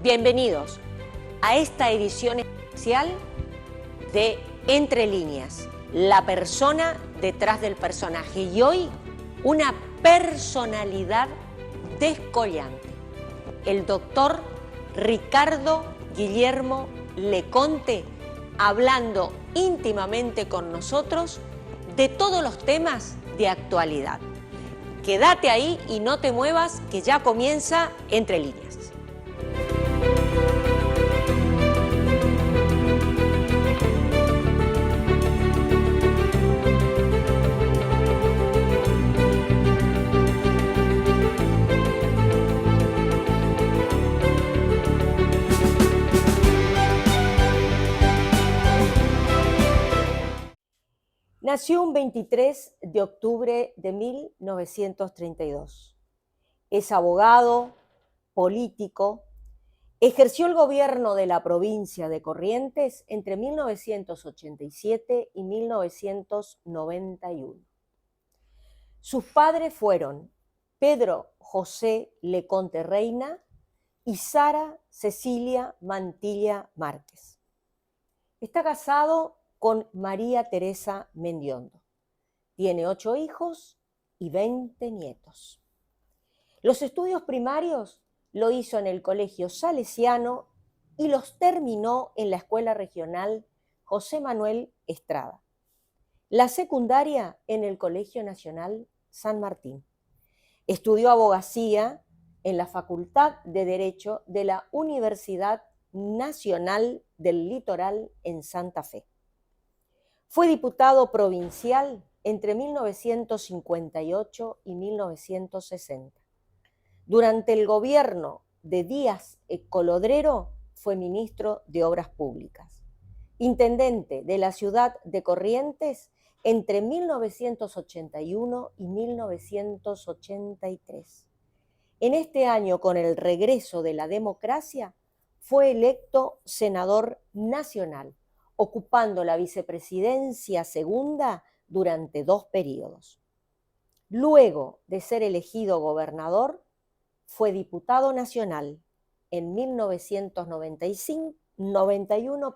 Bienvenidos a esta edición especial de Entre Líneas, la persona detrás del personaje. Y hoy, una personalidad descollante, el doctor Ricardo Guillermo Leconte, hablando íntimamente con nosotros de todos los temas de actualidad. Quédate ahí y no te muevas, que ya comienza Entre Líneas. Nació un 23 de octubre de 1932. Es abogado, político, ejerció el gobierno de la provincia de Corrientes entre 1987 y 1991. Sus padres fueron Pedro José Leconte Reina y Sara Cecilia Mantilla Márquez. Está casado con María Teresa Mendiondo. Tiene 8 hijos y 20 nietos. Los estudios primarios lo hizo en el Colegio Salesiano y los terminó en la Escuela Regional José Manuel Estrada. La secundaria en el Colegio Nacional San Martín. Estudió abogacía en la Facultad de Derecho de la Universidad Nacional del Litoral en Santa Fe. Fue diputado provincial entre 1958 y 1960. Durante el gobierno de Díaz Colodrero fue ministro de Obras Públicas. Intendente de la ciudad de Corrientes entre 1981 y 1983. En este año, con el regreso de la democracia, fue electo senador nacional, ocupando la vicepresidencia segunda durante 2 periodos. Luego de ser elegido gobernador, fue diputado nacional en 1991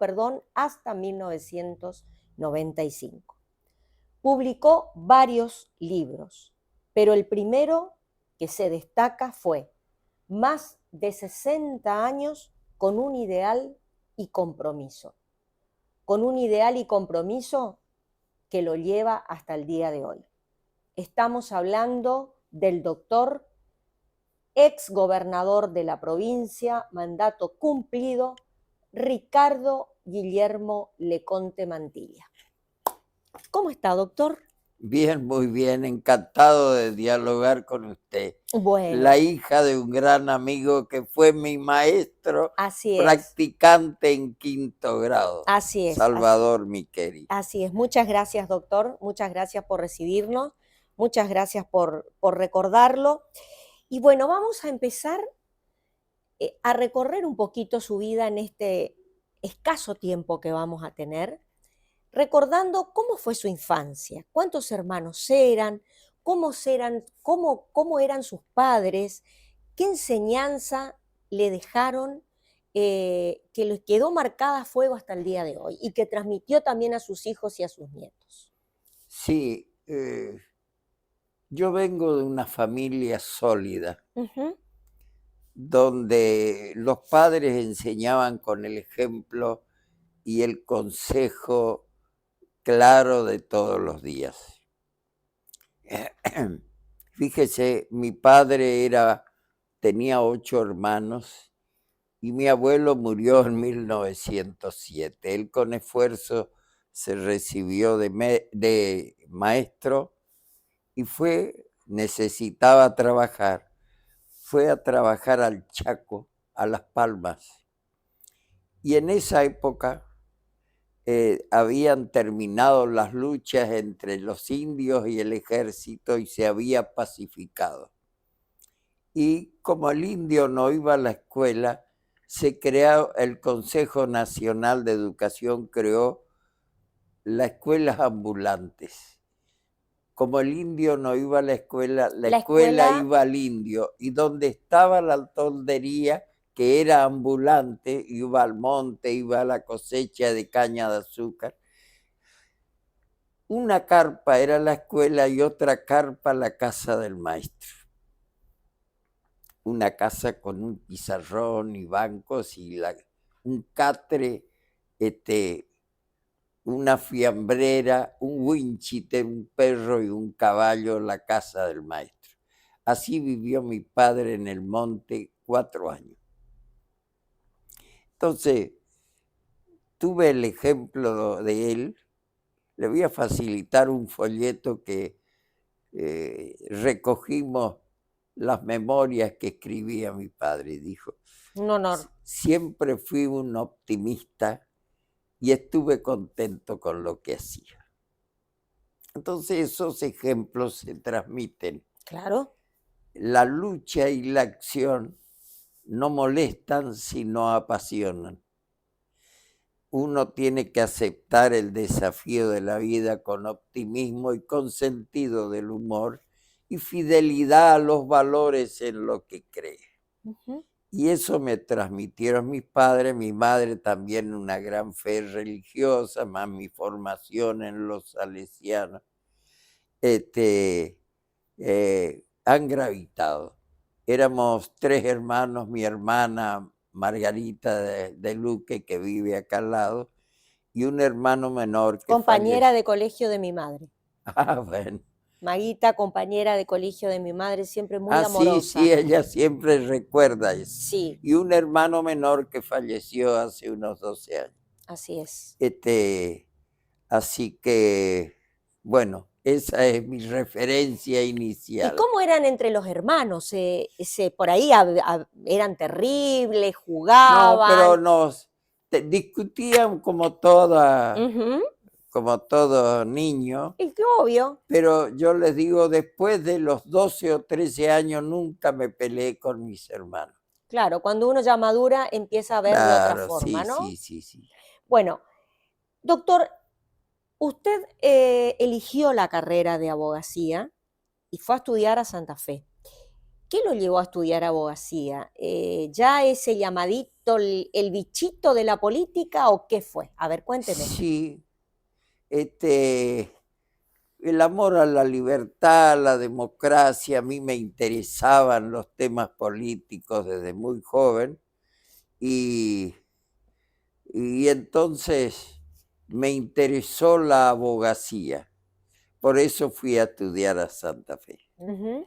hasta 1995. Publicó varios libros, pero el primero que se destaca fue Más de 60 años con un ideal y compromiso. Con un ideal y compromiso que lo lleva hasta el día de hoy. Estamos hablando del doctor, ex gobernador de la provincia, mandato cumplido, Ricardo Guillermo Leconte Mantilla. ¿Cómo está, doctor? Bien, muy bien, encantado de dialogar con usted. Bueno. La hija de un gran amigo que fue mi maestro, así practicante en 5º grado. Así es. Salvador Miqueri. Así es. Muchas gracias, doctor. Muchas gracias por recibirnos. Muchas gracias por recordarlo. Y bueno, vamos a empezar a recorrer un poquito su vida en este escaso tiempo que vamos a tener, recordando cómo fue su infancia, cuántos hermanos eran, cómo eran sus padres, qué enseñanza le dejaron, que les quedó marcada a fuego hasta el día de hoy y que transmitió también a sus hijos y a sus nietos. Sí, yo vengo de una familia sólida, donde los padres enseñaban con el ejemplo y el consejo claro de todos los días. Fíjese, mi padre tenía 8 hermanos y mi abuelo murió en 1907. Él con esfuerzo se recibió de maestro y necesitaba trabajar. Fue a trabajar al Chaco, a Las Palmas. Y en esa época habían terminado las luchas entre los indios y el ejército y se había pacificado. Y como el indio no iba a la escuela, se creó el Consejo Nacional de Educación, creó las escuelas ambulantes. Como el indio no iba a la escuela, la escuela iba al indio. Y donde estaba la toldería que era ambulante, iba al monte, iba a la cosecha de caña de azúcar. Una carpa era la escuela y otra carpa la casa del maestro. Una casa con un pizarrón y bancos y un catre, una fiambrera, un winchite, un perro y un caballo, la casa del maestro. Así vivió mi padre en el monte 4 años. Entonces, tuve el ejemplo de él. Le voy a facilitar un folleto que recogimos las memorias que escribía mi padre. Dijo, un honor. Siempre fui un optimista y estuve contento con lo que hacía. Entonces esos ejemplos se transmiten. Claro. La lucha y la acción no molestan, sino apasionan. Uno tiene que aceptar el desafío de la vida con optimismo y con sentido del humor y fidelidad a los valores en lo que cree. Uh-huh. Y eso me transmitieron mis padres, mi madre también una gran fe religiosa, más mi formación en los salesianos. Han gravitado. Éramos 3 hermanos, mi hermana Margarita de Luque, que vive acá al lado, y un hermano menor que compañera falleció. de colegio de mi madre. Ah, bueno. Maguita, compañera de colegio de mi madre, siempre muy amorosa. Sí, ella siempre recuerda eso. Sí. Y un hermano menor que falleció hace unos 12 años. Así es. Así que, bueno, esa es mi referencia inicial. ¿Y cómo eran entre los hermanos? Por ahí eran terribles, jugaban. No, pero discutían como toda, como todo niño. Es que obvio. Pero yo les digo, después de los 12 o 13 años nunca me peleé con mis hermanos. Claro, cuando uno ya madura empieza a ver de otra forma, ¿no? Sí. Bueno, doctor, usted eligió la carrera de abogacía y fue a estudiar a Santa Fe. ¿Qué lo llevó a estudiar abogacía? ¿Ya ese llamadito, el bichito de la política o qué fue? A ver, cuénteme. Sí, el amor a la libertad, a la democracia, a mí me interesaban los temas políticos desde muy joven y entonces me interesó la abogacía. Por eso fui a estudiar a Santa Fe. Uh-huh.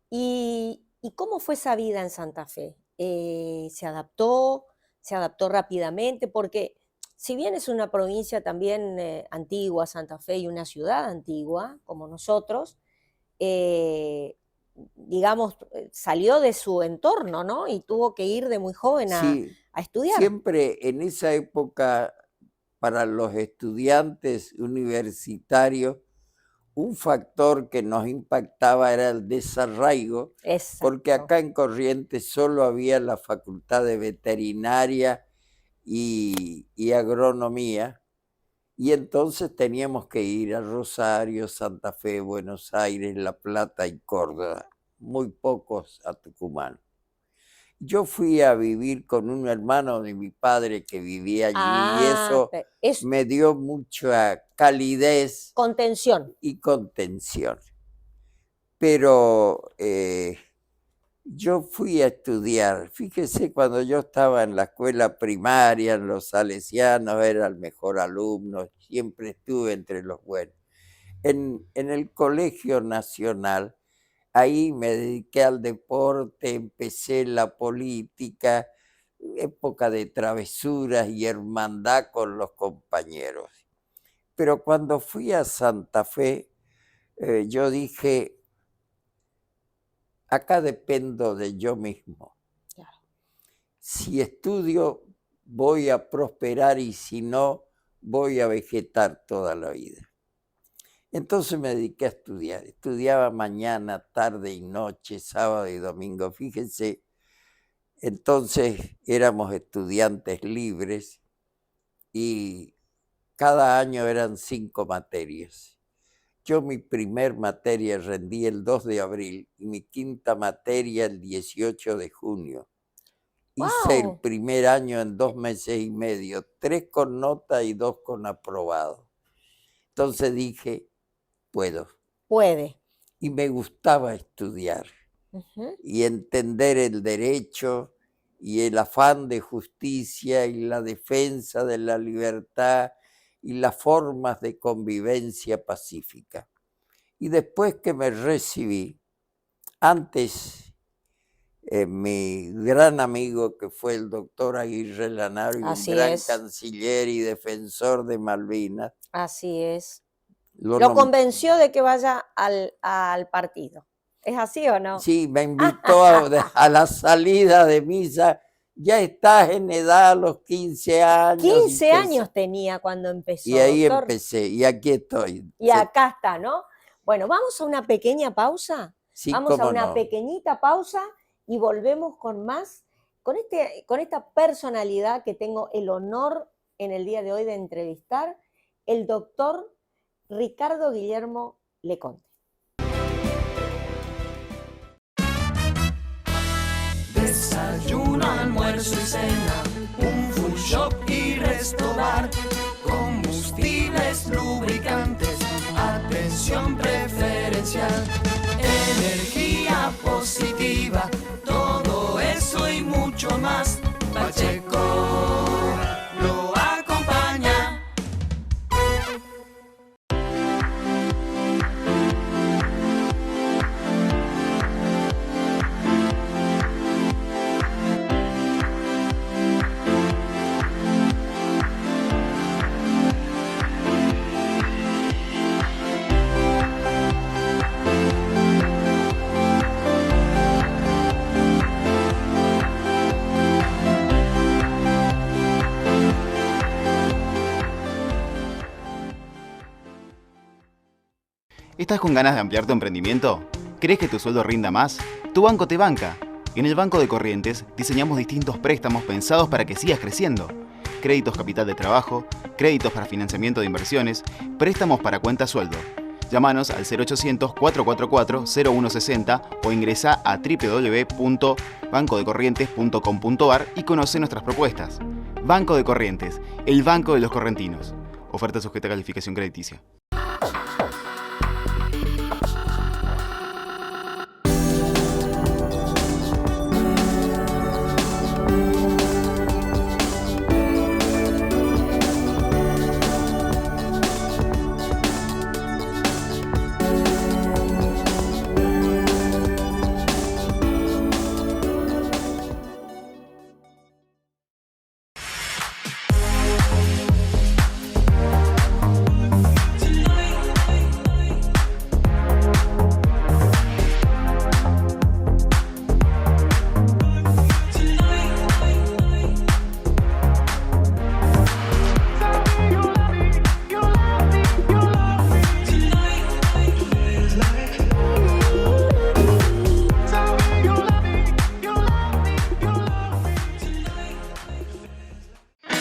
¿Y cómo fue esa vida en Santa Fe? ¿Se adaptó rápidamente? Porque si bien es una provincia también antigua, Santa Fe, y una ciudad antigua, como nosotros, digamos, salió de su entorno, ¿no? Y tuvo que ir de muy joven a estudiar. Siempre en esa época, para los estudiantes universitarios, un factor que nos impactaba era el desarraigo. Exacto. Porque acá en Corrientes solo había la facultad de veterinaria y agronomía, y entonces teníamos que ir a Rosario, Santa Fe, Buenos Aires, La Plata y Córdoba, muy pocos a Tucumán. Yo fui a vivir con un hermano de mi padre que vivía allí y eso me dio mucha calidez. Contención. Y contención. Pero yo fui a estudiar. Fíjese, cuando yo estaba en la escuela primaria, en los salesianos, era el mejor alumno, siempre estuve entre los buenos. En el Colegio Nacional, ahí me dediqué al deporte, empecé la política, época de travesuras y hermandad con los compañeros. Pero cuando fui a Santa Fe, yo dije, acá dependo de yo mismo. Claro. Si estudio, voy a prosperar y si no, voy a vegetar toda la vida. Entonces me dediqué a estudiar. Estudiaba mañana, tarde y noche, sábado y domingo. Fíjense, entonces éramos estudiantes libres y cada año eran 5 materias. Yo mi primer materia rendí el 2 de abril y mi quinta materia el 18 de junio. Hice el ¡Wow! primer año en 2 meses y medio, 3 con nota y 2 con aprobado. Entonces dije, puedo. Puede. Y me gustaba estudiar Ujú. y entender el derecho y el afán de justicia y la defensa de la libertad y las formas de convivencia pacífica. Y después que me recibí, antes mi gran amigo que fue el doctor Aguirre Lanaro y un Así gran es, canciller y defensor de Malvinas, así es. lo Lo nom- convenció de que vaya al partido. ¿Es así o no? sí, me invitó a la salida de misa. Ya estás en edad a los 15 años 15 años tenía cuando y empezó, ahí doctor. empecé y aquí estoy. Y acá está, ¿no? Bueno, vamos a una pequeña pausa. Sí, Vamos a cómo una no. pequeñita pausa y volvemos con más, con esta personalidad que tengo el honor en el día de hoy de entrevistar, el doctor Ricardo Guillermo Leconte. Desayuno, almuerzo y cena, un full shop y resto bar, combustibles, lubricantes, atención preferencial, energía positiva, todo eso y mucho más. Pacheco lo acompaña. ¿Estás con ganas de ampliar tu emprendimiento? ¿Crees que tu sueldo rinda más? Tu banco te banca. En el Banco de Corrientes diseñamos distintos préstamos pensados para que sigas creciendo. Créditos capital de trabajo, créditos para financiamiento de inversiones, préstamos para cuenta sueldo. Llámanos al 0800-444-0160 o ingresa a www.bancodecorrientes.com.ar y conoce nuestras propuestas. Banco de Corrientes, el banco de los correntinos. Oferta sujeta a calificación crediticia.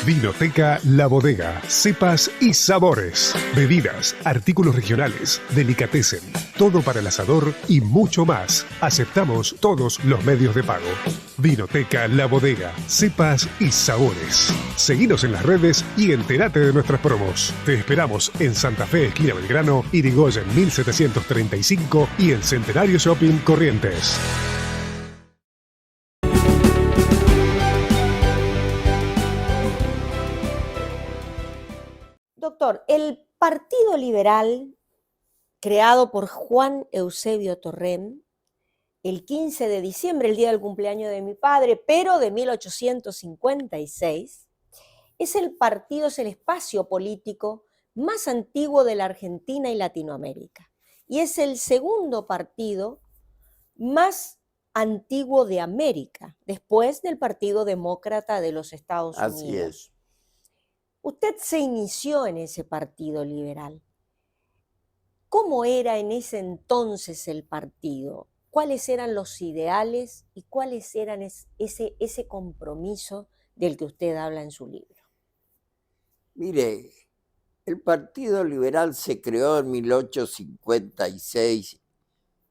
Vinoteca La Bodega, cepas y sabores, bebidas, artículos regionales, delicatessen, todo para el asador y mucho más. Aceptamos todos los medios de pago. Vinoteca La Bodega, cepas y sabores. Seguinos en las redes y entérate de nuestras promos. Te esperamos en Santa Fe, esquina Belgrano, Irigoyen 1735 y en Centenario Shopping Corrientes. Doctor, el Partido Liberal, creado por Juan Eusebio Torrent, el 15 de diciembre, el día del cumpleaños de mi padre, pero de 1856, es el espacio político más antiguo de la Argentina y Latinoamérica. Y es el segundo partido más antiguo de América, después del Partido Demócrata de los Estados Unidos. Así es. Usted se inició en ese Partido Liberal. ¿Cómo era en ese entonces el partido? ¿Cuáles eran los ideales y cuáles eran ese compromiso del que usted habla en su libro? Mire, el Partido Liberal se creó en 1856,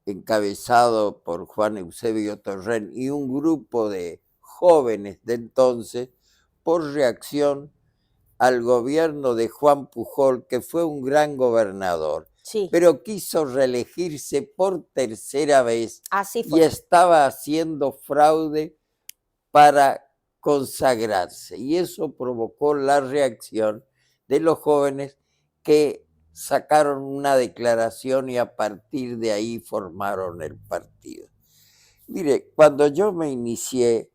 encabezado por Juan Eusebio Torrent y un grupo de jóvenes de entonces por reacción al gobierno de Juan Pujol, que fue un gran gobernador, Sí, pero quiso reelegirse por tercera vez así y fue. estaba haciendo fraude para consagrarse. Y eso provocó la reacción de los jóvenes que sacaron una declaración y a partir de ahí formaron el partido. Mire, cuando yo me inicié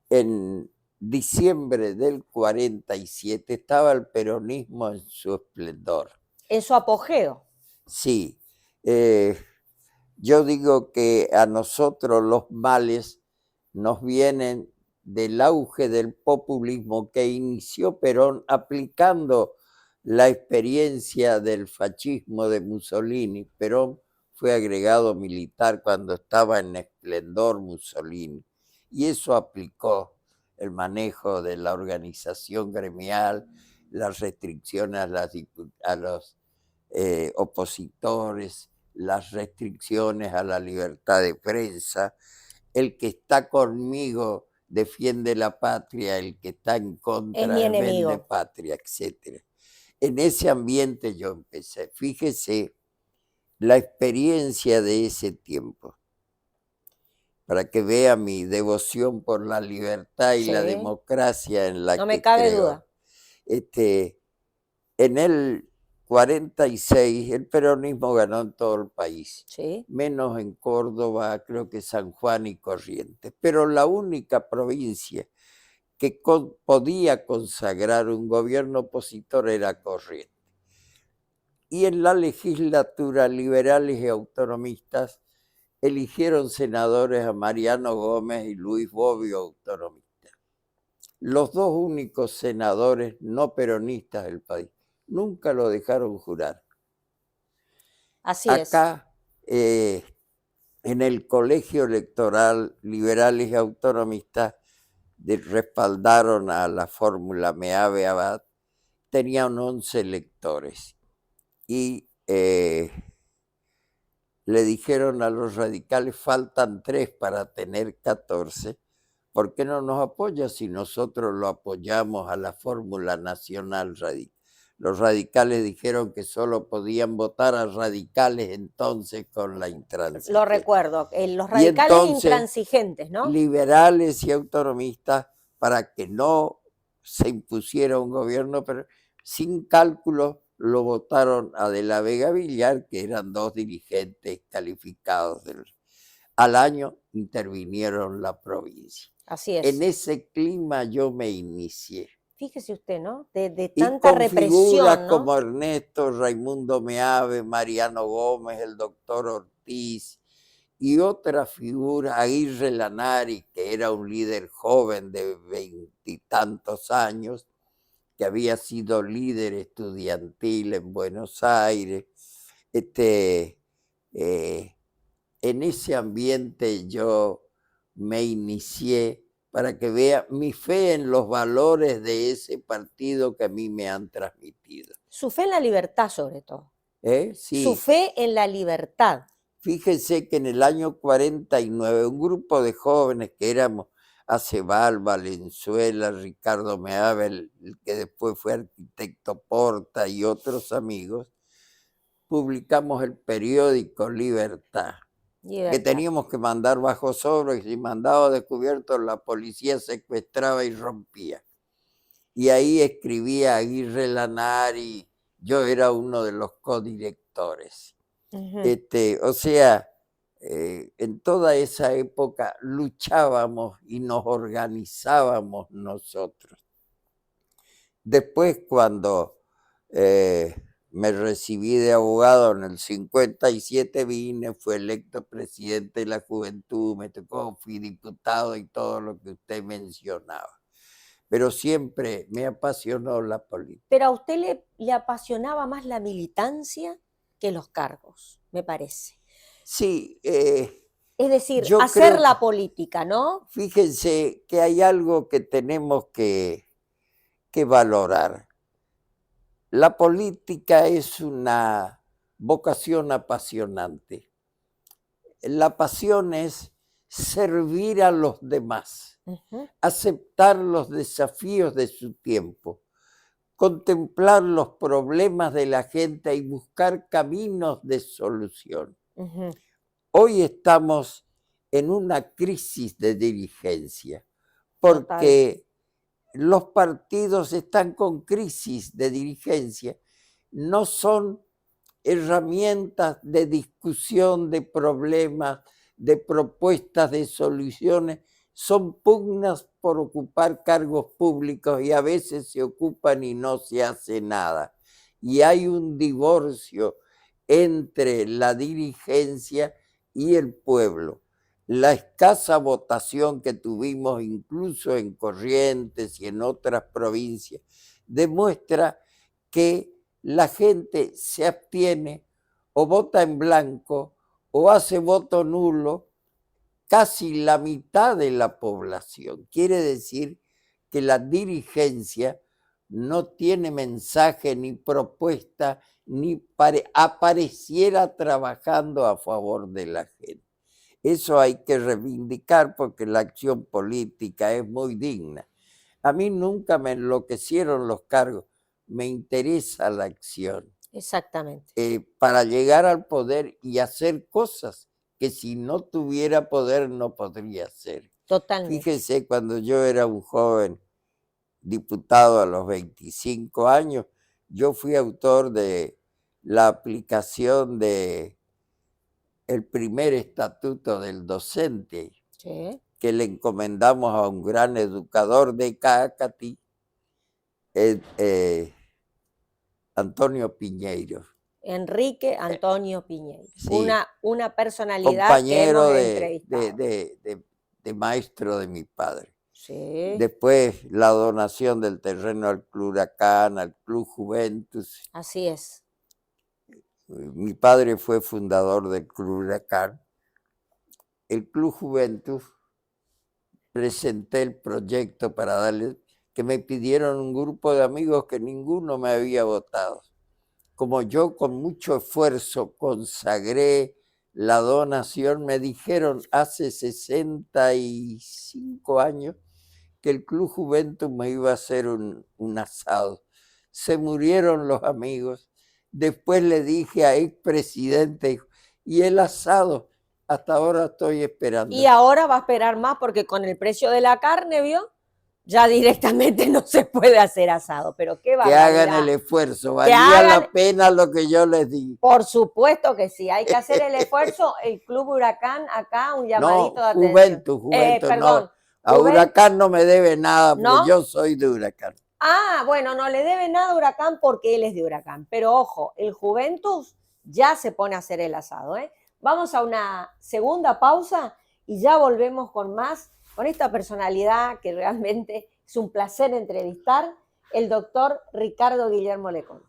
en diciembre del 47, estaba el peronismo en su esplendor. En su apogeo. Sí, yo digo que a nosotros los males nos vienen del auge del populismo que inició Perón aplicando la experiencia del fascismo de Mussolini. Perón fue agregado militar cuando estaba en esplendor Mussolini y eso aplicó el manejo de la organización gremial, las restricciones a los opositores, las restricciones a la libertad de prensa. El que está conmigo defiende la patria, el que está en contra Es mi vende enemigo. patria, etc. En ese ambiente yo empecé. Fíjese la experiencia de ese tiempo, para que vea mi devoción por la libertad y la Sí, democracia en la no que me cabe creo. duda. En el 46 el peronismo ganó en todo el país, Sí, menos en Córdoba, creo que San Juan y Corrientes, pero la única provincia que podía consagrar un gobierno opositor era Corrientes. Y en la legislatura, liberales y autonomistas eligieron senadores a Mariano Gómez y Luis Bobbio, autonomista. Los dos únicos senadores no peronistas del país. Nunca lo dejaron jurar. así es. Acá, en el colegio electoral, liberales y autonomistas respaldaron a la fórmula Meave Abad, tenían 11 electores y le dijeron a los radicales, faltan 3 para tener 14, ¿por qué no nos apoya si nosotros lo apoyamos a la fórmula nacional radical? Los radicales dijeron que solo podían votar a radicales entonces con la intransigencia. Lo recuerdo, los radicales entonces, intransigentes, ¿no? Liberales y autonomistas, para que no se impusiera un gobierno, pero sin cálculo lo votaron a De la Vega Villar, que eran 2 dirigentes calificados. Al año intervinieron la provincia. Así es. En ese clima yo me inicié. Fíjese usted, ¿no? De Y tanta con represión, figuras ¿no? como Ernesto, Raimundo Meave, Mariano Gómez, el doctor Ortiz y otra figura, Aguirre Lanari, que era un líder joven de 20 y tantos años, que había sido líder estudiantil en Buenos Aires. En ese ambiente yo me inicié para que vea mi fe en los valores de ese partido que a mí me han transmitido. Su fe en la libertad, sobre todo. Sí. Su fe en la libertad. Fíjese que en el año 49 un grupo de jóvenes que éramos Acebal, Valenzuela, Ricardo Meave, el que después fue arquitecto Porta y otros amigos, publicamos el periódico Libertad, que teníamos que mandar bajo sobre, y si mandaba descubierto la policía secuestraba y rompía. Y ahí escribía Aguirre Lanari, yo era uno de los codirectores. O sea, en toda esa época luchábamos y nos organizábamos nosotros. Después, cuando me recibí de abogado en el 57, vine, fui electo presidente de la juventud, me tocó, fui diputado y todo lo que usted mencionaba. Pero siempre me apasionó la política. Pero a usted le apasionaba más la militancia que los cargos, me parece. Sí. Es decir, hacer la política, ¿no? Fíjense que hay algo que tenemos que valorar. La política es una vocación apasionante. La pasión es servir a los demás. aceptar los desafíos de su tiempo, contemplar los problemas de la gente y buscar caminos de solución. Hoy estamos en una crisis de dirigencia porque los partidos están con crisis de dirigencia, no son herramientas de discusión de problemas, de propuestas de soluciones, son pugnas por ocupar cargos públicos y a veces se ocupan y no se hace nada. Y hay un divorcio entre la dirigencia y el pueblo. La escasa votación que tuvimos incluso en Corrientes y en otras provincias demuestra que la gente se abstiene o vota en blanco o hace voto nulo casi la mitad de la población. Quiere decir que la dirigencia no tiene mensaje ni propuesta, ni apareciera trabajando a favor de la gente. Eso hay que reivindicar porque la acción política es muy digna. A mí nunca me enloquecieron los cargos, me interesa la acción. Exactamente. Para llegar al poder y hacer cosas que si no tuviera poder no podría hacer. Totalmente. Fíjese, cuando yo era un joven diputado a los 25 años, yo fui autor de la aplicación de el primer estatuto del docente, Sí. que le encomendamos a un gran educador de Cacatí, Antonio Piñeiro. Enrique Antonio Piñeiro. Sí. Una personalidad Compañero que hemos entrevistado. de maestro de mi padre. Sí. Después la donación del terreno al Club Huracán, al Club Juventus. Así es. Mi padre fue fundador del Club Huracán. El Club Juventus, presenté el proyecto para darle, que me pidieron un grupo de amigos que ninguno me había votado. Como yo con mucho esfuerzo consagré la donación, me dijeron hace 65 años que el Club Juventus me iba a hacer un asado. Se murieron los amigos. Después le dije a expresidente, y el asado, hasta ahora estoy esperando. Y ahora va a esperar más porque con el precio de la carne, ¿vio? Ya directamente no se puede hacer asado, pero qué que hagan el esfuerzo, valía la pena lo que yo les di. Por supuesto que sí, hay que hacer el esfuerzo. El Club Huracán, acá un llamadito de atención. Juventus, perdón, no. A Huracán no me debe nada, porque ¿no? yo soy de Huracán. Ah, bueno, no le debe nada a Huracán porque él es de Huracán. Pero ojo, el Juventus ya se pone a hacer el asado, ¿eh? Vamos a una segunda pausa y ya volvemos con más, con esta personalidad que realmente es un placer entrevistar, el doctor Ricardo Guillermo Leconte.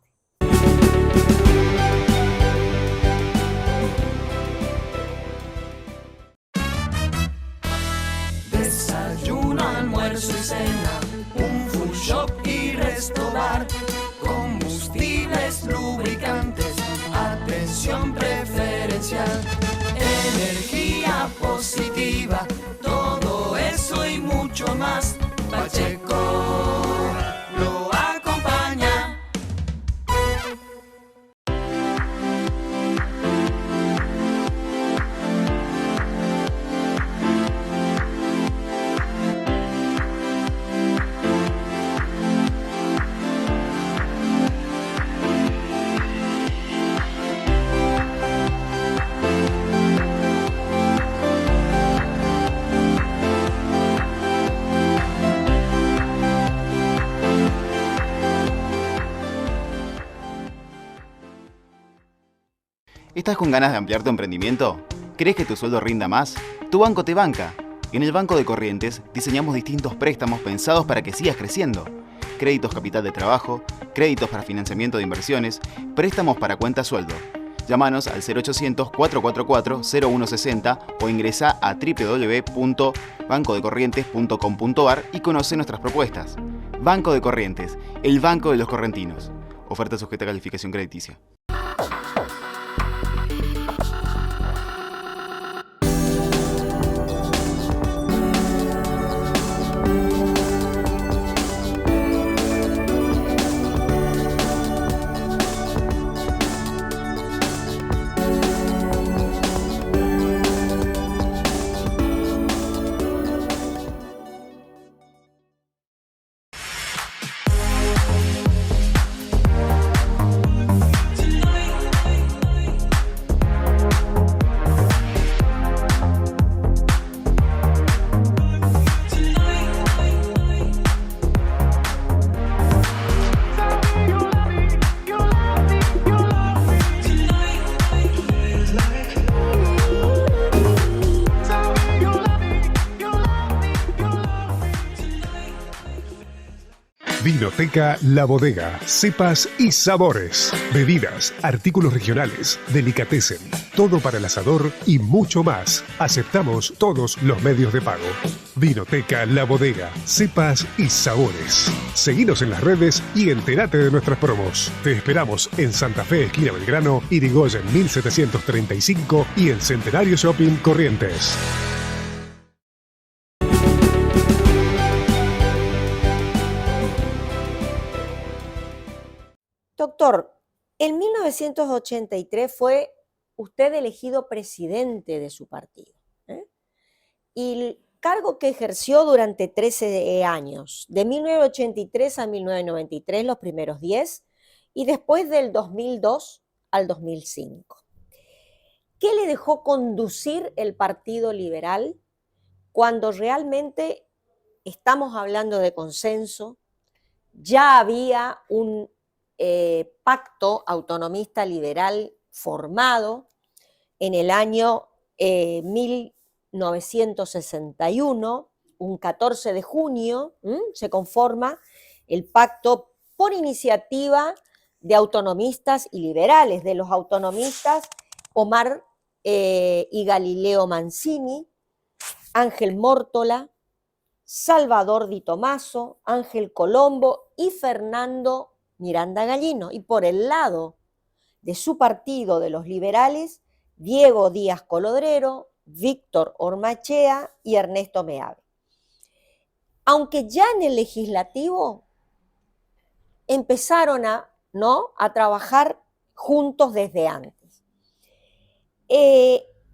Desayuno, almuerzo y cena, un full shop y resto bar, combustibles, lubricantes, atención preferencial, energía positiva, todo eso y mucho más. Pacheco lo acompaña. ¿Estás con ganas de ampliar tu emprendimiento? ¿Crees que tu sueldo rinda más? Tu banco te banca. En el Banco de Corrientes diseñamos distintos préstamos pensados para que sigas creciendo. Créditos capital de trabajo, créditos para financiamiento de inversiones, préstamos para cuenta sueldo. Llámanos al 0800-444-0160 o ingresa a www.bancodecorrientes.com.ar y conoce nuestras propuestas. Banco de Corrientes, el banco de los correntinos. Oferta sujeta a calificación crediticia. Vinoteca La Bodega, cepas y sabores, bebidas, artículos regionales, delicatessen, todo para el asador y mucho más. Aceptamos todos los medios de pago. Vinoteca La Bodega, cepas y sabores. Seguinos en las redes y entérate de nuestras promos. Te esperamos en Santa Fe, esquina Belgrano, Irigoyen 1735 y en Centenario Shopping Corrientes. Doctor, en 1983 fue usted elegido presidente de su partido, ¿eh? Y el cargo que ejerció durante 13 años, de 1983 a 1993, los primeros 10, y después del 2002 al 2005. ¿Qué le dejó conducir el Partido Liberal cuando realmente estamos hablando de consenso? Ya había un pacto autonomista liberal formado en el año 1961, un 14 de junio, se conforma el pacto por iniciativa de autonomistas y liberales, de los autonomistas Omar y Galileo Mancini, Ángel Mórtola, Salvador Di Tomaso, Ángel Colombo y Fernando Miranda Gallino, y por el lado de su partido de los liberales, Diego Díaz Colodrero, Víctor Ormachea y Ernesto Meave. Aunque ya en el legislativo empezaron a trabajar juntos desde antes.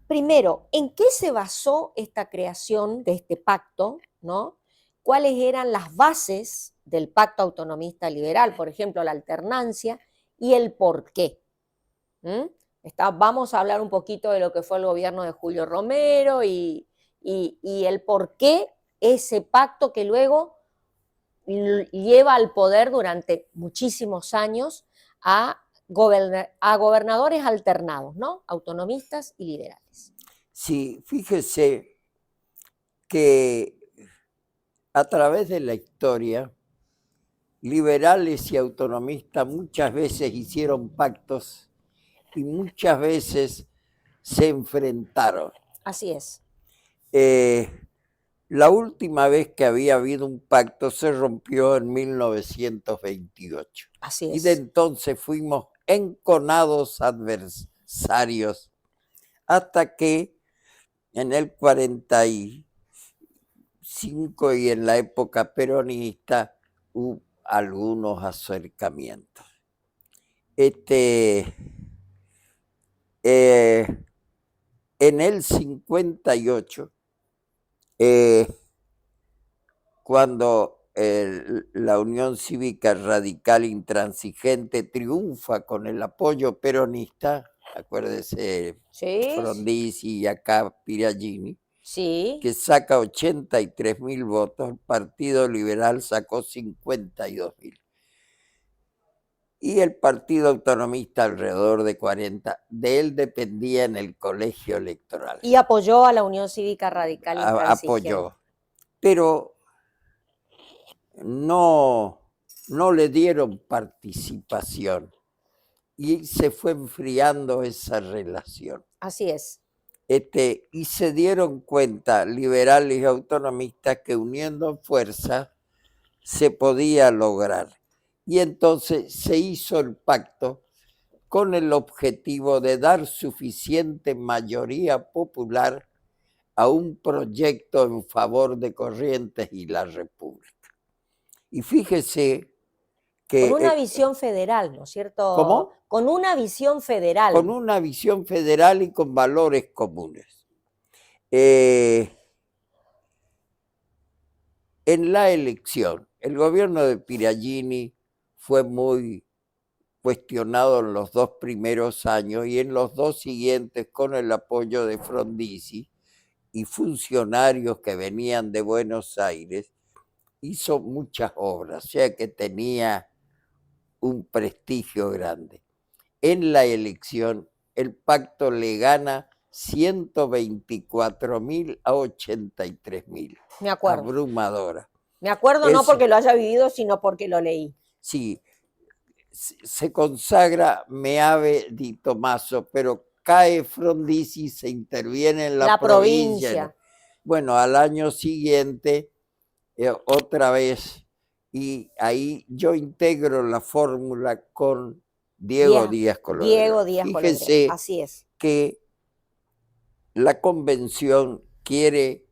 Primero, ¿en qué se basó esta creación de este pacto, ¿no? ¿Cuáles eran las bases del pacto autonomista liberal? Por ejemplo, la alternancia y el por qué. Vamos a hablar un poquito de lo que fue el gobierno de Julio Romero y el por qué ese pacto que luego lleva al poder durante muchísimos años a gobernadores alternados, ¿no? Autonomistas y liberales. Sí, fíjese que a través de la historia, liberales y autonomistas muchas veces hicieron pactos y muchas veces se enfrentaron. Así es. La última vez que había habido un pacto se rompió en 1928. Así es. Y de entonces fuimos enconados adversarios hasta que en el 45 y en la época peronista hubo algunos acercamientos. En el 58, cuando la Unión Cívica Radical Intransigente triunfa con el apoyo peronista, acuérdese, Sí. Frondizi y acá Piragini, Sí. que saca 83.000 votos, el Partido Liberal sacó 52.000. Y el Partido Autonomista alrededor de 40. De él dependía en el colegio electoral. Y apoyó a la Unión Cívica Radical Intransigente. Apoyó. Pero no le dieron participación. Y se fue enfriando esa relación. Así es. Y se dieron cuenta liberales y autonomistas que uniendo fuerza se podía lograr. Y entonces se hizo el pacto con el objetivo de dar suficiente mayoría popular a un proyecto en favor de Corrientes y la República. Y fíjese que... Con una visión federal, ¿no es cierto? ¿Cómo? Con una visión federal. Con una visión federal y con valores comunes. En la elección, el gobierno de Piragini fue muy cuestionado en los 2 primeros años y en los 2 siguientes, con el apoyo de Frondizi y funcionarios que venían de Buenos Aires, hizo muchas obras, o sea que tenía un prestigio grande. En la elección, el pacto le gana 124.000 a 83.000. Me acuerdo. Abrumadora. Me acuerdo no Eso. porque lo haya vivido, sino porque lo leí. Sí, se consagra Meave di Tommaso, pero cae Frondizi, se interviene en la provincia. Bueno, al año siguiente, otra vez, y ahí yo integro la fórmula con Diego Díaz Colodrero. Diego Díaz Fíjese Colodrero, así es. que la convención quiere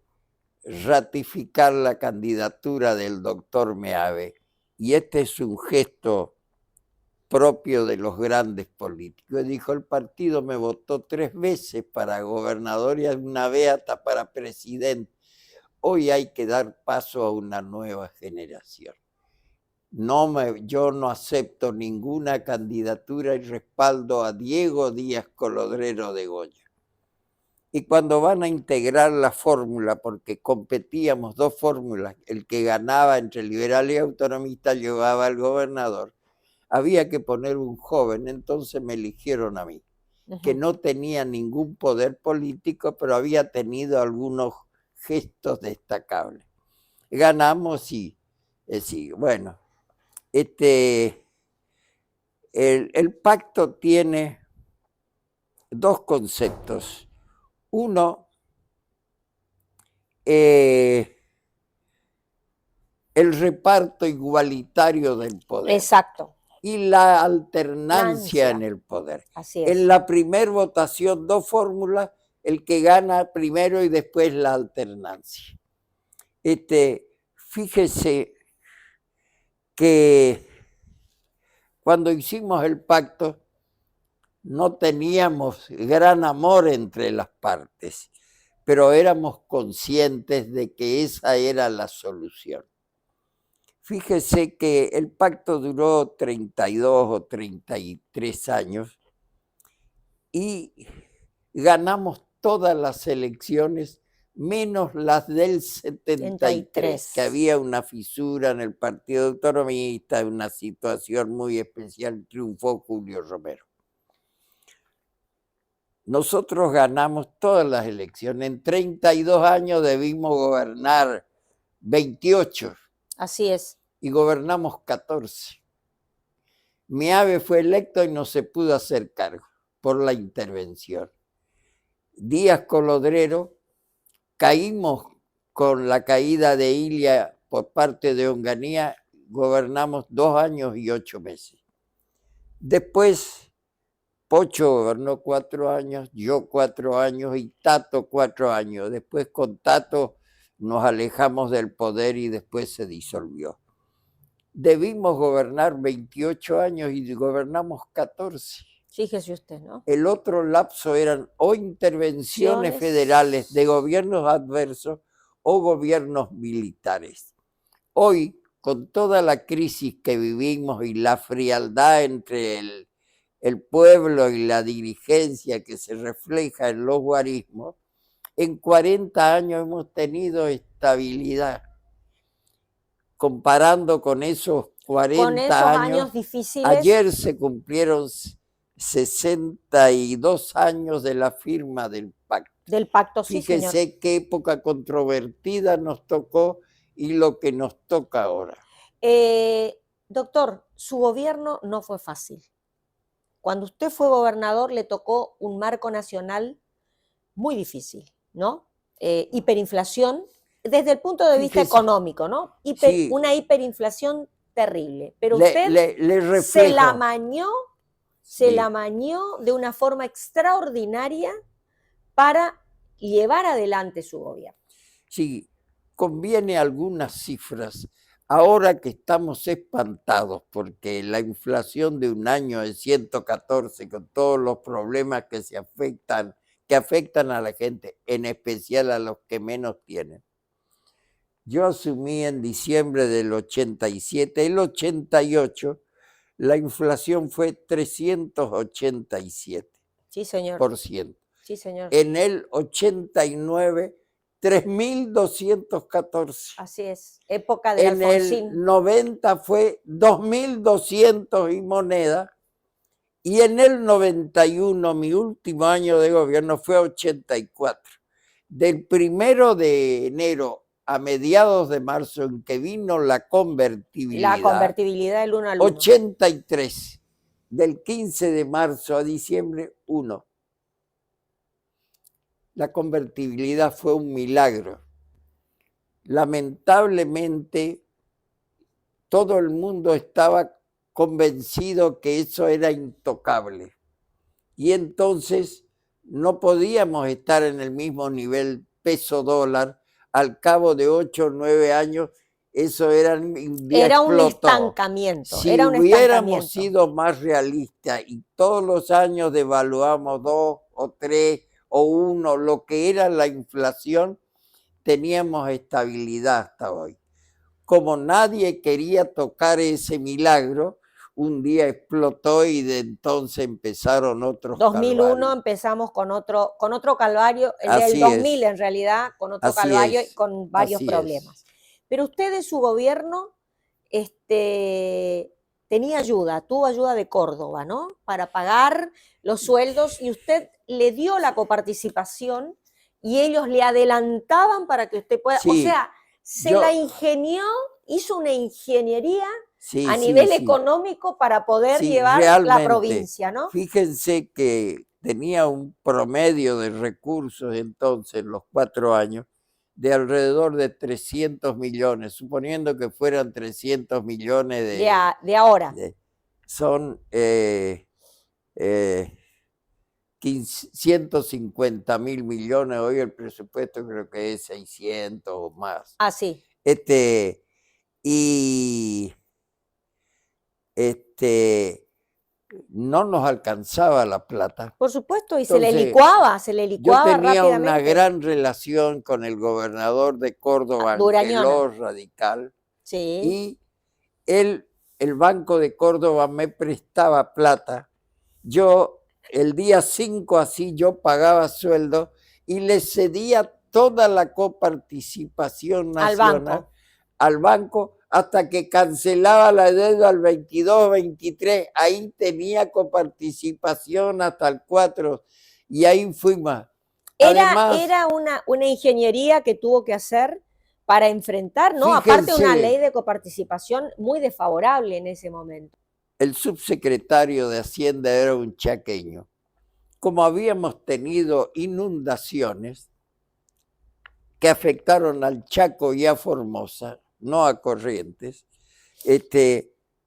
ratificar la candidatura del doctor Meave, y este es un gesto propio de los grandes políticos. Dijo, el partido me votó 3 veces para gobernador y una vez hasta para presidente. Hoy hay que dar paso a una nueva generación. Yo no acepto ninguna candidatura y respaldo a Diego Díaz Colodrero de Goya. Y cuando van a integrar la fórmula, porque competíamos 2 fórmulas, el que ganaba entre liberal y autonomista llevaba al gobernador, había que poner un joven, entonces me eligieron a mí, que no tenía ningún poder político, pero había tenido algunos gestos destacables. Ganamos y sí, bueno, el pacto tiene 2 conceptos. Uno, el reparto igualitario del poder. Exacto. Y la alternancia en el poder. Así es. En la primera votación, 2 fórmulas, el que gana primero y después la alternancia. Fíjese que cuando hicimos el pacto no teníamos gran amor entre las partes, pero éramos conscientes de que esa era la solución. Fíjese que el pacto duró 32 o 33 años y ganamos todas las elecciones menos las del 73, que había una fisura en el Partido Autonomista, una situación muy especial, triunfó Julio Romero. Nosotros ganamos todas las elecciones, en 32 años debimos gobernar 28. Así es. Y gobernamos 14. Meave fue electo y no se pudo hacer cargo por la intervención. Díaz Colodrero, caímos con la caída de Ilia por parte de Onganía, gobernamos 2 años y 8 meses. Después, Pocho gobernó 4 años, yo 4 años y Tato 4 años. Después con Tato nos alejamos del poder y después se disolvió. Debimos gobernar 28 años y gobernamos 14. Fíjese usted, ¿no? El otro lapso eran o intervenciones federales de gobiernos adversos o gobiernos militares. Hoy, con toda la crisis que vivimos y la frialdad entre el pueblo y la dirigencia que se refleja en los guarismos, en 40 años hemos tenido estabilidad. Comparando con esos 40 años difíciles. Ayer se cumplieron 62 años de la firma del pacto. Del pacto, sí, Fíjese señor. qué época controvertida nos tocó y lo que nos toca ahora. Doctor, su gobierno no fue fácil. Cuando usted fue gobernador le tocó un marco nacional muy difícil, ¿no? Hiperinflación, desde el punto de vista económico, ¿no? Sí. Una hiperinflación terrible. Pero Le usted se la mañó de una forma extraordinaria para llevar adelante su gobierno. Sí, conviene algunas cifras. Ahora que estamos espantados porque la inflación de un año es 114, con todos los problemas que afectan a la gente, en especial a los que menos tienen. Yo asumí en diciembre del 87, el 88, la inflación fue 387%. Sí, señor. Sí, señor. En el 89, 3.214. Así es, época de Alfonsín. En el 90 fue 2.200 y moneda, y en el 91, mi último año de gobierno, fue 84. Del 1 de enero a mediados de marzo, en que vino la convertibilidad. La convertibilidad del 1 al 1. 83, del 15 de marzo a diciembre, 1. La convertibilidad fue un milagro. Lamentablemente, todo el mundo estaba convencido que eso era intocable. Y entonces no podíamos estar en el mismo nivel peso-dólar. Al cabo de 8 o 9 años, eso era un estancamiento. Si era un hubiéramos estancamiento. sido más realistas y todos los años devaluamos 2 o 3 o 1, lo que era la inflación, teníamos estabilidad hasta hoy. Como nadie quería tocar ese milagro, un día explotó y de entonces empezaron otros 2001 calvarios. Empezamos con otro calvario, el del Así 2000 es. en realidad, con otro Así calvario es. y con varios Así problemas. es. Pero usted en su gobierno tenía ayuda, tuvo ayuda de Córdoba, ¿no? Para pagar los sueldos y usted le dio la coparticipación y ellos le adelantaban para que usted pueda, o Sí, sea, se yo- la ingenió, hizo una ingeniería Sí, a sí, nivel sí. económico para poder Sí, llevar la realmente. provincia, ¿no? Fíjense que tenía un promedio de recursos entonces, en los 4 años, de alrededor de 300 millones, suponiendo que fueran 300 millones De ahora. son 150.000 millones, hoy el presupuesto creo que es 600 o más. Ah, sí. Y no nos alcanzaba la plata. Por supuesto, y Entonces, se le licuaba Yo tenía rápidamente. una gran relación con el gobernador de Córdoba, Durañona. Angeló Radical, Sí. y el Banco de Córdoba me prestaba plata. Yo, el día 5 así, yo pagaba sueldo y le cedía toda la coparticipación nacional al banco hasta que cancelaba la deuda al 22, 23. Ahí tenía coparticipación hasta el 4 y ahí fuimos. Además, Era una ingeniería que tuvo que hacer para enfrentar, ¿no? Aparte una fíjense, ley de coparticipación muy desfavorable en ese momento. el subsecretario de Hacienda era un chaqueño. Como habíamos tenido inundaciones que afectaron al Chaco y a Formosa, no a Corrientes,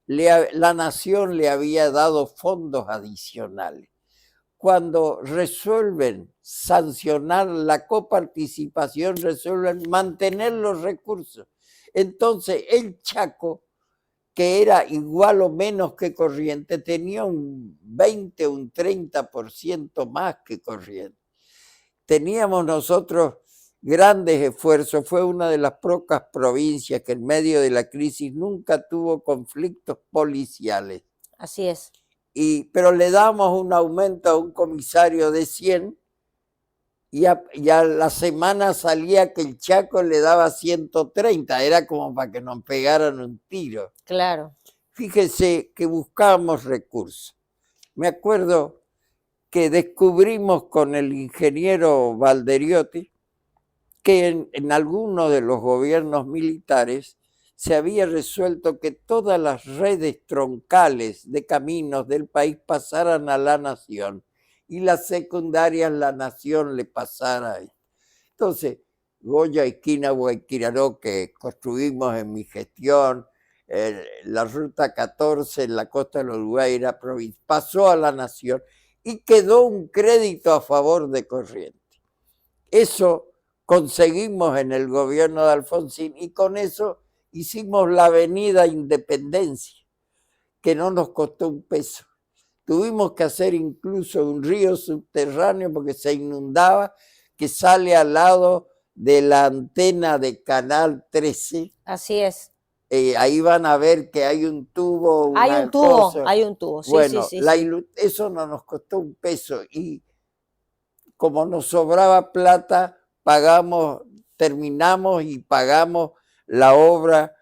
la nación le había dado fondos adicionales. Cuando resuelven sancionar la coparticipación, resuelven mantener los recursos. Entonces el Chaco, que era igual o menos que Corrientes, tenía un 20 o un 30% más que Corrientes. Teníamos nosotros grandes esfuerzos, fue una de las pocas provincias que en medio de la crisis nunca tuvo conflictos policiales. Así es. Pero le damos un aumento a un comisario de 100 y a la semana salía que el Chaco le daba 130, era como para que nos pegaran un tiro. Claro. Fíjese que buscábamos recursos. Me acuerdo que descubrimos con el ingeniero Valderiotti que en algunos de los gobiernos militares se había resuelto que todas las redes troncales de caminos del país pasaran a la nación y las secundarias la nación le pasara. Entonces, Goya, Esquina, Guayquiraró, que construimos en mi gestión, la ruta 14 en la costa del Uruguay era provincia, pasó a la nación y quedó un crédito a favor de Corrientes. Eso conseguimos en el gobierno de Alfonsín y con eso hicimos la avenida Independencia, que no nos costó un peso. Tuvimos que hacer incluso un río subterráneo porque se inundaba, que sale al lado de la antena de Canal 13. Así es. Ahí van a ver que hay un tubo. Hay un tubo. Sí, bueno, sí. eso no nos costó un peso y como nos sobraba plata, terminamos y pagamos la obra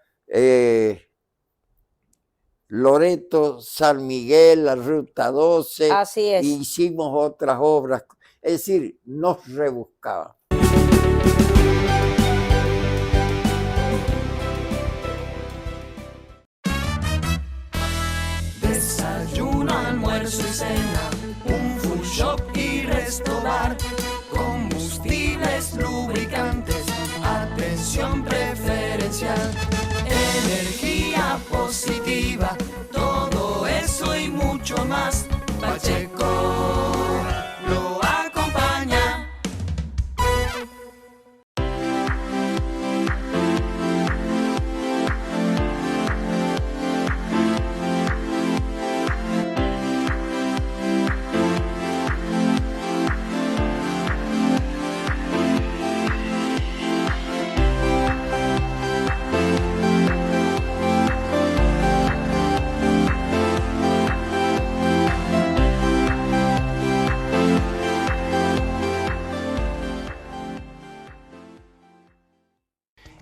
Loreto, San Miguel, la Ruta 12. Así es. Y hicimos otras obras. Es decir, nos rebuscaban. almuerzo y cena, un food shop y resto bar, combustibles, lubricantes, atención preferencial, energía positiva, todo eso y mucho más. Pacheco lo acompaña.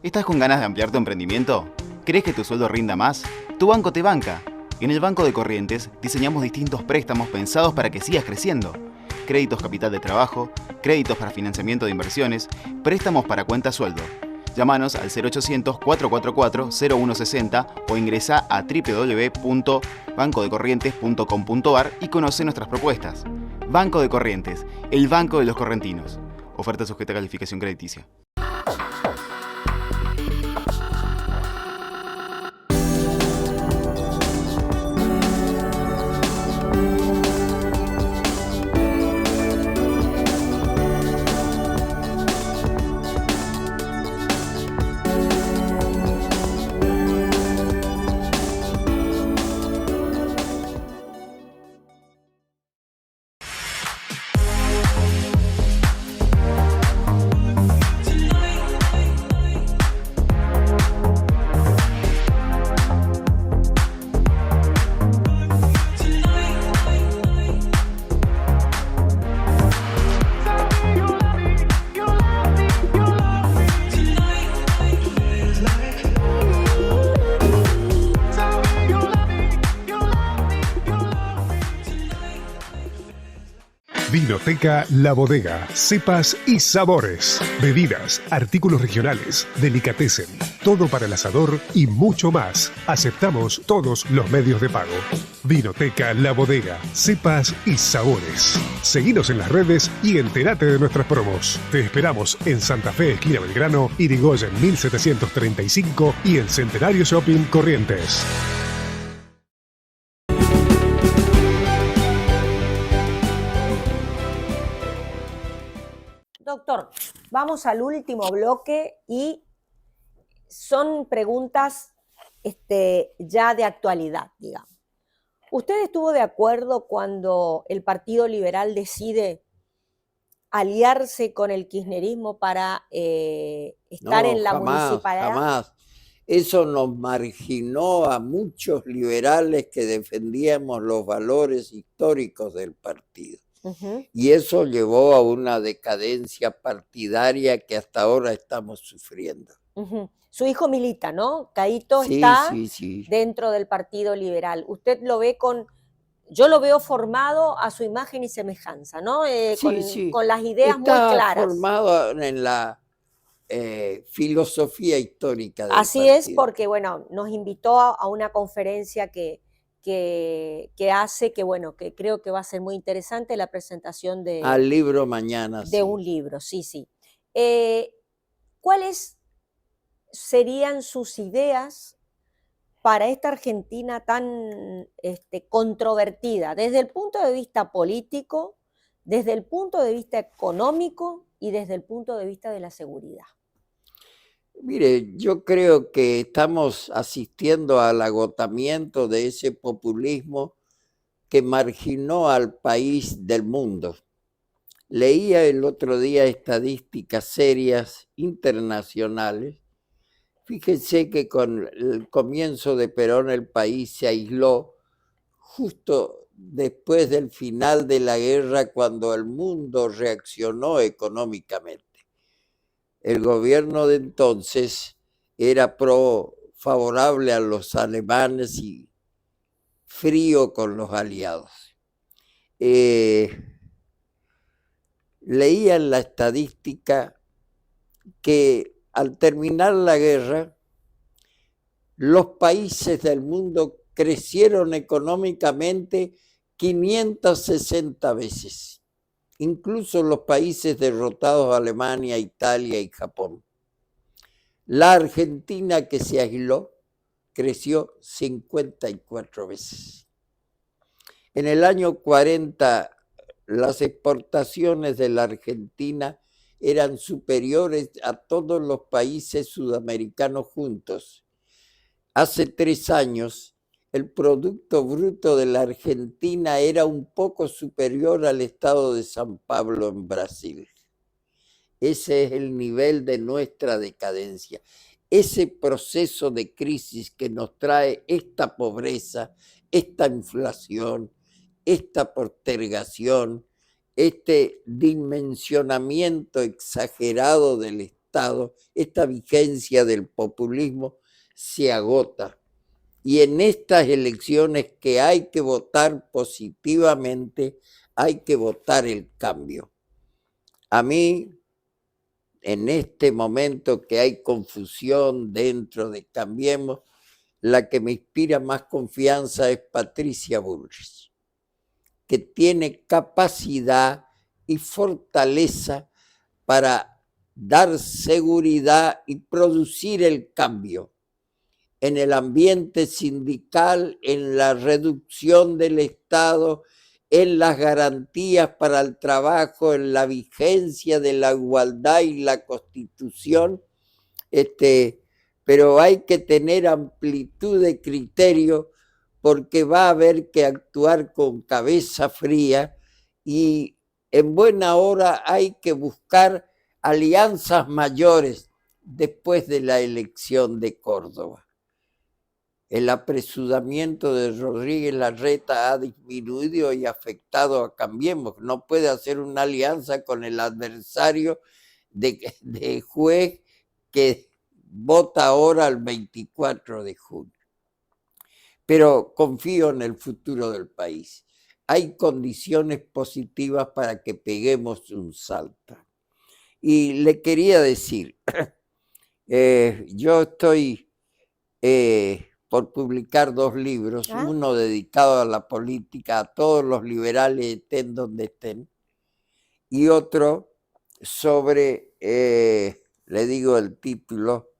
¿Estás con ganas de ampliar tu emprendimiento? ¿Crees que tu sueldo rinda más? Tu banco te banca. En el Banco de Corrientes diseñamos distintos préstamos pensados para que sigas creciendo. Créditos capital de trabajo, créditos para financiamiento de inversiones, préstamos para cuenta sueldo. Llámanos al 0800-444-0160 o ingresa a www.bancodecorrientes.com.ar y conoce nuestras propuestas. Banco de Corrientes, el banco de los correntinos. Oferta sujeta a calificación crediticia. Vinoteca La Bodega, cepas y sabores, bebidas, artículos regionales, delicatessen, todo para el asador y mucho más. Aceptamos todos los medios de pago. Vinoteca La Bodega, cepas y sabores. Seguinos en las redes y entérate de nuestras promos. Te esperamos en Santa Fe, esquina Belgrano, Irigoyen 1735 y en Centenario Shopping Corrientes. Doctor, vamos al último bloque y son preguntas ya de actualidad, digamos. ¿Usted estuvo de acuerdo cuando el Partido Liberal decide aliarse con el kirchnerismo para estar en la municipalidad? Jamás. Eso nos marginó a muchos liberales que defendíamos los valores históricos del partido. Y eso llevó a una decadencia partidaria que hasta ahora estamos sufriendo. Su hijo milita, ¿no? Caíto Sí, está sí. dentro del Partido Liberal. Usted lo ve yo lo veo formado a su imagen y semejanza, ¿no? Con las ideas muy claras. Está formado en la filosofía histórica del Así partido. es, porque bueno, nos invitó a una conferencia que hace que, bueno, que creo que va a ser muy interesante la presentación al libro mañana. De un libro, sí. ¿Cuáles serían sus ideas para esta Argentina tan controvertida, desde el punto de vista político, desde el punto de vista económico y desde el punto de vista de la seguridad? Mire, yo creo que estamos asistiendo al agotamiento de ese populismo que marginó al país del mundo. Leía el otro día estadísticas serias internacionales. Fíjense que con el comienzo de Perón el país se aisló justo después del final de la guerra, cuando el mundo reaccionó económicamente. El gobierno de entonces era favorable a los alemanes y frío con los aliados. Leía en la estadística que al terminar la guerra, los países del mundo crecieron económicamente 560 veces, incluso los países derrotados, Alemania, Italia y Japón. La Argentina, que se aisló, creció 54 veces. En el año 40, las exportaciones de la Argentina eran superiores a todos los países sudamericanos juntos. Hace 3 años, el Producto Bruto de la Argentina era un poco superior al estado de San Pablo en Brasil. Ese es el nivel de nuestra decadencia. Ese proceso de crisis que nos trae esta pobreza, esta inflación, esta postergación, este dimensionamiento exagerado del Estado, esta vigencia del populismo, se agota. Y en estas elecciones que hay que votar positivamente, hay que votar el cambio. A mí, en este momento que hay confusión dentro de Cambiemos, la que me inspira más confianza es Patricia Bullrich, que tiene capacidad y fortaleza para dar seguridad y producir el cambio en el ambiente sindical, en la reducción del Estado, en las garantías para el trabajo, en vigencia de la igualdad y la Constitución, pero hay que tener amplitud de criterio porque va a haber que actuar con cabeza fría y en buena hora hay que buscar alianzas mayores después de la elección de Córdoba. El apresuramiento de Rodríguez Larreta ha disminuido y afectado a Cambiemos. No puede hacer una alianza con el adversario de juez que vota ahora el 24 de junio. Pero confío en el futuro del país. Hay condiciones positivas para que peguemos un salto. Y le quería decir, yo estoy por publicar 2 libros, uno dedicado a la política, a todos los liberales, estén donde estén, y otro sobre, le digo el título,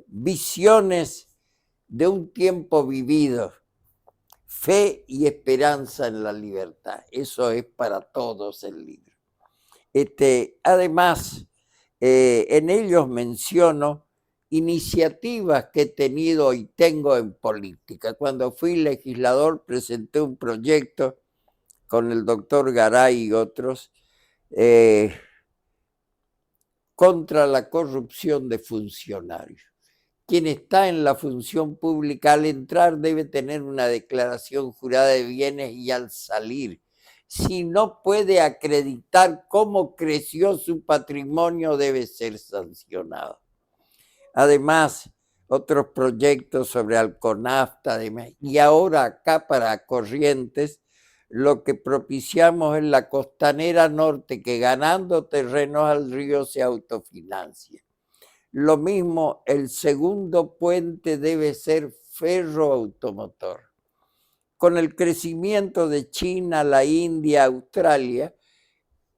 Visiones de un tiempo vivido, fe y esperanza en la libertad. Eso es para todos el libro. Además, en ellos menciono iniciativas que he tenido y tengo en política. Cuando fui legislador presenté un proyecto con el doctor Garay y otros contra la corrupción de funcionarios. Quien está en la función pública al entrar debe tener una declaración jurada de bienes y al salir, si no puede acreditar cómo creció su patrimonio, debe ser sancionado. Además, otros proyectos sobre Alconafta, y ahora acá para Corrientes, lo que propiciamos en la Costanera Norte, que ganando terrenos al río se autofinancia. Lo mismo, el segundo puente debe ser ferroautomotor. Con el crecimiento de China, la India, Australia,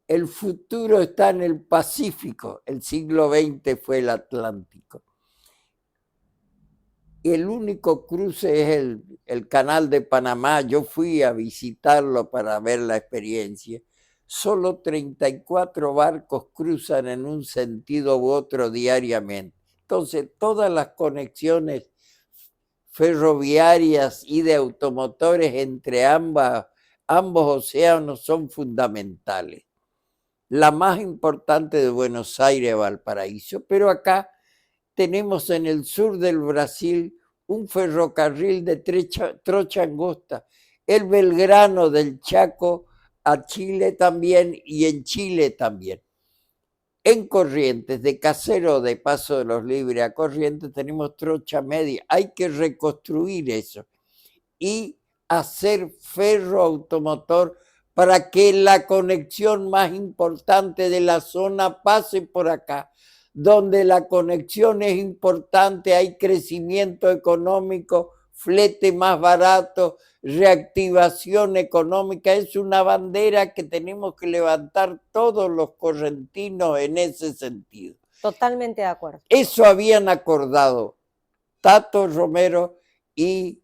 el futuro está en el Pacífico. El siglo XX fue el Atlántico. El único cruce es el canal de Panamá. Yo fui a visitarlo para ver la experiencia. Solo 34 barcos cruzan en un sentido u otro diariamente. Entonces, todas las conexiones ferroviarias y de automotores entre ambos océanos son fundamentales. La más importante de Buenos Aires, Valparaíso, pero acá tenemos en el sur del Brasil un ferrocarril de trocha angosta, el Belgrano del Chaco a Chile también y en Chile también. En Corrientes, de Casero de Paso de los Libres a Corrientes, tenemos trocha media. Hay que reconstruir eso y hacer ferroautomotor para que la conexión más importante de la zona pase por acá. Donde la conexión es importante, hay crecimiento económico, flete más barato, reactivación económica. Es una bandera que tenemos que levantar todos los correntinos en ese sentido. Totalmente de acuerdo. Eso habían acordado Tato Romero y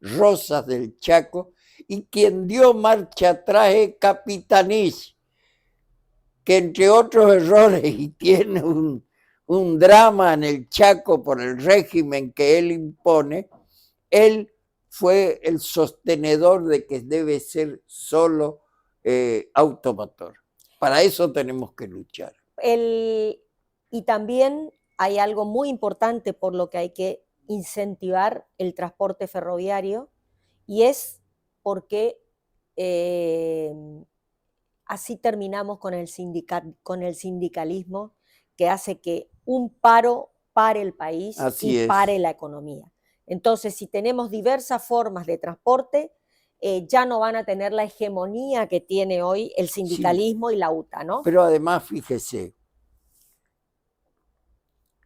Rosas del Chaco, y quien dio marcha atrás es Capitanich, que entre otros errores, y tiene un drama en el Chaco por el régimen que él impone, él fue el sostenedor de que debe ser solo automotor. Para eso tenemos que luchar. Y también hay algo muy importante por lo que hay que incentivar el transporte ferroviario, y es porque así terminamos con el sindicalismo, que hace que un paro pare el país y pare la economía. Entonces, si tenemos diversas formas de transporte, ya no van a tener la hegemonía que tiene hoy el sindicalismo y la UTA, ¿no? Pero además, fíjese,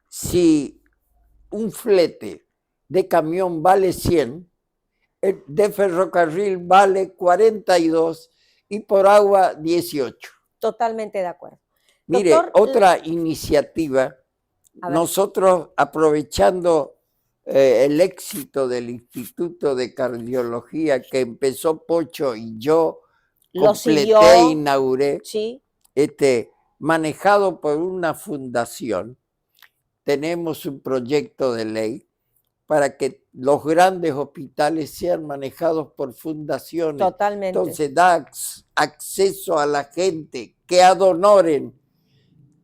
si un flete de camión vale 100, el de ferrocarril vale 42 y por agua 18. Totalmente de acuerdo. Mire, Doctor, otra iniciativa, nosotros aprovechando el éxito del Instituto de Cardiología que empezó Pocho y yo completé e inauguré, sí, manejado por una fundación, tenemos un proyecto de ley para que los grandes hospitales sean manejados por fundaciones. Totalmente. Entonces da acceso a la gente que ad honorem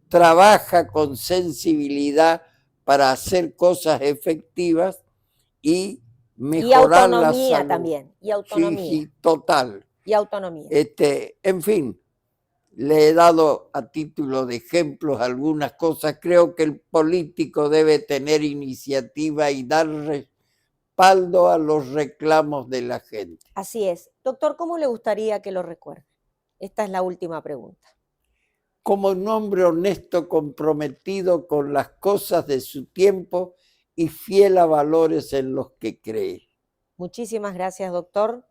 trabaja con sensibilidad para hacer cosas efectivas y mejorar la salud. Y autonomía también, y autonomía. Sí, total. Y autonomía. En fin, le he dado a título de ejemplos algunas cosas. Creo que el político debe tener iniciativa y dar respaldo a los reclamos de la gente. Así es. Doctor, ¿cómo le gustaría que lo recuerde? Esta es la última pregunta. Como un hombre honesto, comprometido con las cosas de su tiempo y fiel a valores en los que cree. Muchísimas gracias, doctor.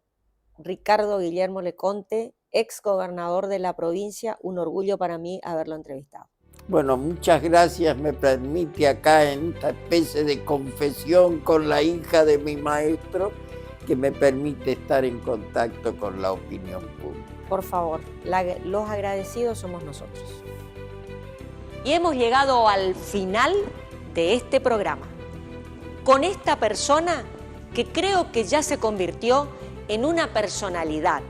Ricardo Guillermo Leconte, ex gobernador de la provincia, un orgullo para mí haberlo entrevistado. Bueno, muchas gracias. Me permite acá en esta especie de confesión con la hija de mi maestro, que me permite estar en contacto con la opinión pública. Por favor, los agradecidos somos nosotros. Y hemos llegado al final de este programa, con esta persona que creo que ya se convirtió en una personalidad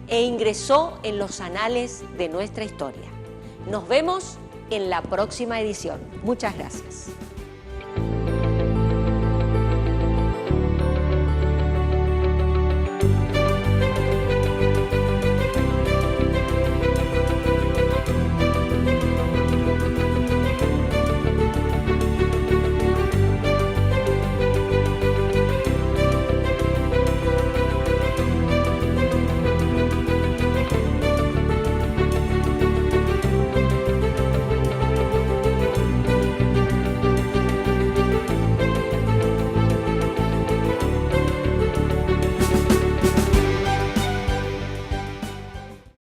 e ingresó en los anales de nuestra historia. Nos vemos en la próxima edición. Muchas gracias.